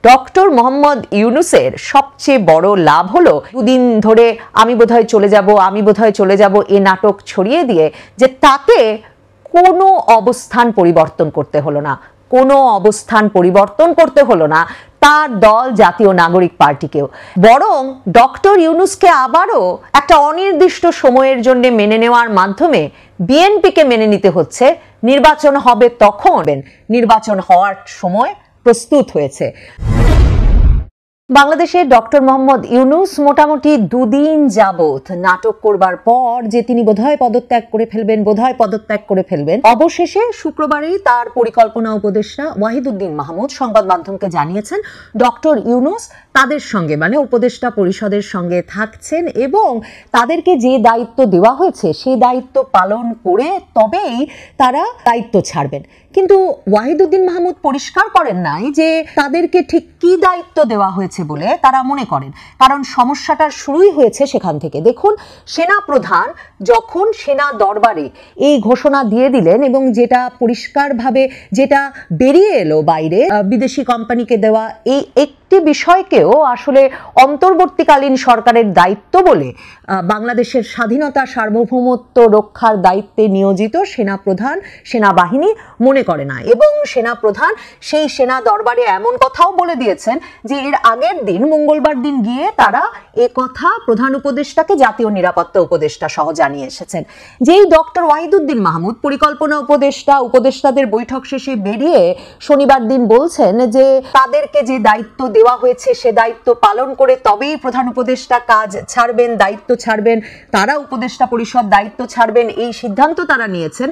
Doctor Mohammad ইউনূসের সবচেয়ে বড় লাভ হলো দুদিন ধরে আমি বোধহয় চলে যাব এ নাটক ছড়িয়ে দিয়ে যে তাকে কোনো অবস্থান পরিবর্তন করতে হলো না তার দল জাতীয় নাগরিক পার্টিকেও, বরং ডক্টর ইউনূসকে আবারও একটা অনির্দিষ্ট সময়ের জন্য মেনে নেওয়ার মাধ্যমে বিএনপিকে মেনে নিতে হচ্ছে। নির্বাচন হবে তখন, নির্বাচন হওয়ার সময় প্রস্তুত হয়েছে। বাংলাদেশে ডক্টর মোহাম্মদ ইউনূস মোটামুটি দুদিন যাবত নাটক করবার পর যে তিনি বোধহয় পদত্যাগ করে ফেলবেন, অবশেষে শুক্রবারেই তার পরিকল্পনা উপদেষ্টা ওয়াহিদুদ্দিন মাহমুদ সংবাদ মাধ্যমকে জানিয়েছেন ডক্টর ইউনূস তাদের সঙ্গে মানে উপদেষ্টা পরিষদের সঙ্গে থাকছেন এবং তাদেরকে যে দায়িত্ব দেওয়া হয়েছে সেই দায়িত্ব পালন করে তবেই তারা দায়িত্ব ছাড়বেন। কিন্তু ওয়াহিদুদ্দিন মাহমুদ পরিষ্কার করেন নাই যে তাদেরকে ঠিক কি দায়িত্ব দেওয়া হয়েছে বলে তারা মনে করেন, কারণ সমস্যাটার শুরুই হয়েছে সেখান থেকে। দেখুন, সেনা প্রধান যখন সেনা দরবারে এই ঘোষণা দিয়ে দিলেন এবং যেটা পরিষ্কারভাবে যেটা বেরিয়ে এলো বাইরে, বিদেশি কোম্পানিকে দেওয়া এই একটি বিষয়কেও আসলে অন্তর্বর্তীকালীন সরকারের দায়িত্ব বলে বাংলাদেশের স্বাধীনতা সার্বভৌমত্ব রক্ষার দায়িত্বে নিয়োজিত সেনাপ্রধান সেনাবাহিনী মনে করে না। এবং সেনাপ্রধান সেই সেনা দরবারে এমন কথাও বলে দিয়েছেন যে এর আগের দিন মঙ্গলবার দিন গিয়ে তারা এ কথা প্রধান উপদেষ্টাকে জাতীয় নিরাপত্তা উপদেষ্টা সহ জানিয়ে এসেছেন। যেই ডক্টর ওয়াহিদুদ্দিন মাহমুদ পরিকল্পনা উপদেষ্টাদের বৈঠক শেষে বেরিয়ে শনিবার দিন বলছেন যে তাদেরকে যে দায়িত্ব দেওয়া হয়েছে সে দায়িত্ব পালন করে তবেই প্রধান উপদেষ্টা কাজ ছাড়বেন, দায়িত্ব ছাড়বেন, তারা উপদেষ্টা পরিষদ দায়িত্ব ছাড়বেন, এই সিদ্ধান্ত তারা নিয়েছেন।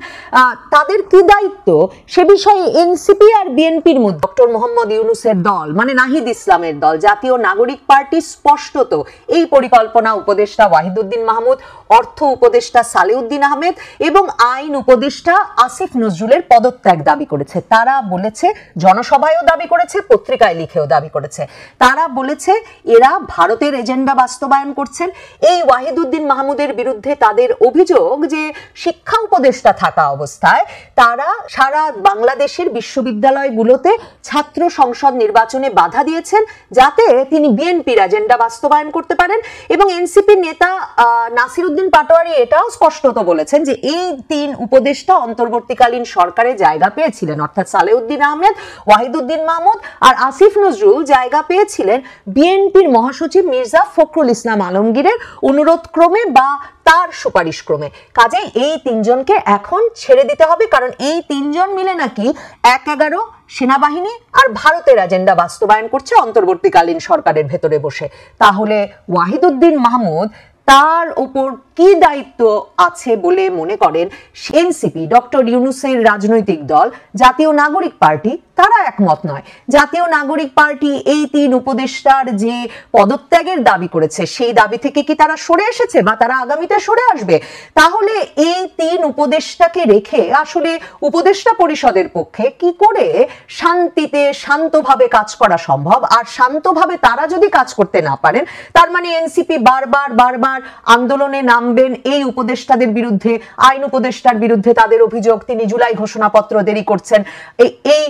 তাদের কি দায়িত্ব সে বিষয়ে এনসিপি আর বিএনপির মধ্যে ডক্টর মোহাম্মদ ইউনূসের দল মানে নাহিদ ইসলামের দল জাতীয় নাগরিক পার্টি স্পষ্টত এই পরিকল্পনা উপদেষ্টা ওয়াহিদুদ্দিন মাহমুদ, অর্থ উপদেষ্টা সালেউদ্দিন আহমেদ এবং আইন উপদেষ্টা আসিফ নজরুলের পদত্যাগ দাবি করেছে। তারা বলেছে, জনসভায়ও দাবি করেছে, পত্রিকায় লিখেও দাবি করেছে, তারা বলেছে এরা ভারতের এজেন্ডা বাস্তবায়ন করছেন। এই ওয়াহিদুদ্দিন মাহমুদের বিরুদ্ধে তাদের অভিযোগ যে শিক্ষা উপদেষ্টা থাকা অবস্থায় তারা সারা বাংলাদেশের বিশ্ববিদ্যালয়গুলোতে ছাত্র সংসদ নির্বাচনে বাধা দিয়েছেন যাতে তিনি বিএনপির এজেন্ডা বাস্তবায়ন করতে পারেন। এবং এনসিপি নেতা নাসির উদ্দিন পাটোয়ারি এটাও স্পষ্টত বলেছেন যে এই তিন উপদেষ্টা অন্তর্বর্তীকালীন সরকারে জায়গা পেয়েছিলেন, অর্থাৎ সালেউদ্দিন আহমেদ, ওয়াহিদুদ্দিন মাহমুদ আর আসিফ নজরুল জায়গা পেয়েছিলেন বিএনপির মহাসচিব মির্জা ফখরুল ইসলাম আলমগীরের অনুরোধ ক্রমে বা তার সুপারিশ ক্রমে। কাজেই এই তিনজনকে এখন ছেড়ে দিতে হবে, কারণ এই তিনজন মিলে নাকি ১-১১ সেনাবাহিনী আর ভারতের এজেন্ডা বাস্তবায়ন করছে অন্তর্বর্তীকালীন সরকারের ভেতরে বসে। তাহলে ওয়াহিদুদ্দিন মাহমুদ তার উপর কি দায়িত্ব আছে বলে মনে করেন এনসিপি ডক্টর ইউনূসের রাজনৈতিক দল জাতীয় নাগরিক পার্টি? তারা একমত নয়। জাতীয় নাগরিক পার্টি এই তিন উপদেষ্টার যে পদত্যাগের দাবি করেছে সেই দাবি থেকে কি তারা সরে এসেছে বা তারা আগামীতে সরে আসবে? তাহলে এই তিন উপদেষ্টাকে রেখে আসলে উপদেষ্টা পরিষদের পক্ষে কি করে শান্তিতে শান্তভাবে কাজ করা সম্ভব? আর শান্তভাবে তারা যদি কাজ করতে না পারেন, তার মানে এনসিপি বারবার আন্দোলনে নামবেন এই উপদেষ্টাদের বিরুদ্ধে, আইন উপদেষ্টার বিরুদ্ধে। তাদের অভিযোগ তিনি জুলাই ঘোষণাপত্র দেরি করছেন, এই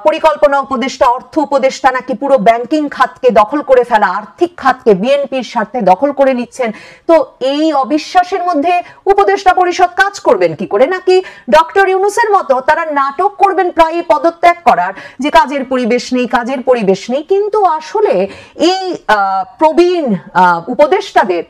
পরিকল্পনা উপদেষ্টা, অর্থ উপদেষ্টা নাকি পুরো ব্যাংকিং খাতকে দখল করে ফেলা, আর্থিক খাতকে বিএনপির স্বার্থে দখল করে নিচ্ছেন। তো এই অবিশ্বাসের মধ্যে উপদেষ্টা পরিষদ কাজ করবেন কি করে? নাকি ডক্টর ইউনূসের মতো তারা নাটক করবেন প্রায় পদত্যাগ করার, যে কাজের পরিবেশ নেই। কিন্তু আসলে এই প্রবীণ উপদেষ্টাদের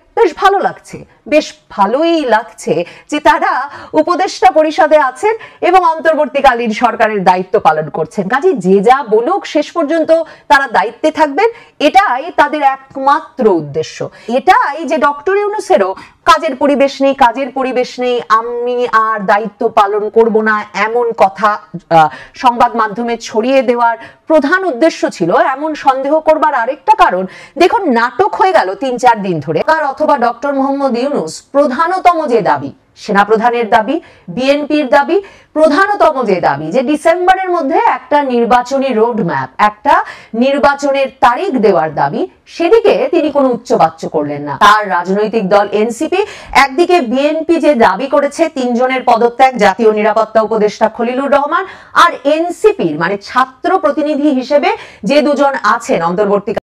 বেশ ভালোই লাগছে যে তারা উপদেষ্টা পরিষদে আছেন এবং অন্তর্বর্তীকালীন সরকারের দায়িত্ব পালন করছেন। কাজে যে যা বলুক শেষ পর্যন্ত তারা দায়িত্বে থাকবেন, এটাই তাদের একমাত্র উদ্দেশ্য। এটাই যে ডক্টর ইউনূসেরও কাজের পরিবেশ নেই, আমি আর দায়িত্ব পালন করব না এমন কথা সংবাদ মাধ্যমে ছড়িয়ে দেওয়ার প্রধান উদ্দেশ্য ছিল। এমন সন্দেহ করবার আরেকটা কারণ, দেখুন নাটক হয়ে গেল ৩-৪ দিন ধরে, অথবা ডক্টর মোহাম্মদ ইউনূস প্রধানতম যে দাবি সেনাপ্রধানের দাবি, বিএনপির দাবি, প্রধানতম যে দাবি যে ডিসেম্বরের মধ্যে একটা নির্বাচনী রোড ম্যাপ, একটা নির্বাচনের তারিখ দেওয়ার দাবি, সেদিকে তিনি কোনো উচ্চবাচ্য করলেন না। তার রাজনৈতিক দল এনসিপি একদিকে বিএনপি যে দাবি করেছে 3 জনের পদত্যাগ, জাতীয় নিরাপত্তা উপদেষ্টা খলিলুর রহমান, আর এনসিপির মানে ছাত্র প্রতিনিধি হিসেবে যে 2 জন আছেন অন্তর্বর্তী